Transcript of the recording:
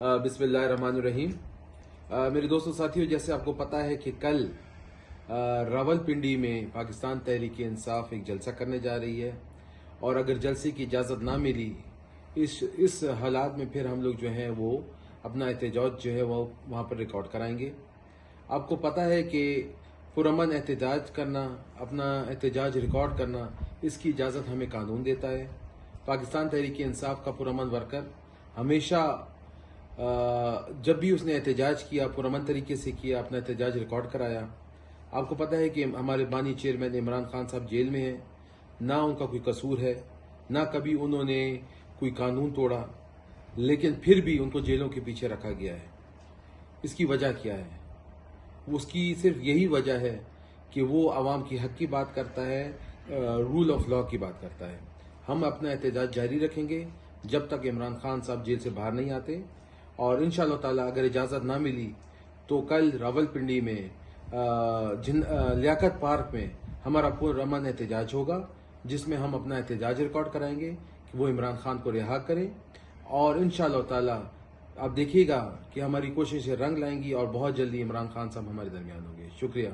बिस्मिल्लाहिर्रहमानिर्रहीम। मेरे दोस्तों साथियों, जैसे आपको पता है कि कल रावलपिंडी में पाकिस्तान तहरीक इंसाफ एक जलसा करने जा रही है, और अगर जलसे की इजाज़त ना मिली इस हालात में फिर हम लोग जो हैं वो अपना एहतजाज जो है वो वहाँ पर रिकॉर्ड कराएंगे। आपको पता है कि पुरअमन एहतजाज करना, अपना एहतजाज रिकॉर्ड करना, इसकी इजाज़त हमें कानून देता है। पाकिस्तान तहरीक इंसाफ का पुरअमन वर्कर हमेशा जब भी उसने एहतजाज किया, पुरअमन तरीके से किया, अपना एहतजाज रिकॉर्ड कराया। आपको पता है कि हमारे बानी चेयरमैन इमरान खान साहब जेल में हैं, ना उनका कोई कसूर है, ना कभी उन्होंने कोई कानून तोड़ा, लेकिन फिर भी उनको जेलों के पीछे रखा गया है। इसकी वजह क्या है? उसकी सिर्फ यही वजह है कि वो आवाम की हक की बात करता है, रूल ऑफ लॉ की बात करता है। हम अपना एहतजाज जारी रखेंगे जब तक इमरान खान साहब जेल से बाहर नहीं आते, और इंशाअल्लाह ताला अगर इजाज़त ना मिली तो कल रावलपिंडी में लियाकत पार्क में हमारा पुरअमन एहतजाज होगा, जिसमें हम अपना एहतजाज रिकॉर्ड कराएंगे कि वो इमरान खान को रिहा करें। और इंशाअल्लाह ताला आप देखिएगा कि हमारी कोशिशें रंग लाएंगी और बहुत जल्दी इमरान खान साहब हमारे दरमियान होंगे। शुक्रिया।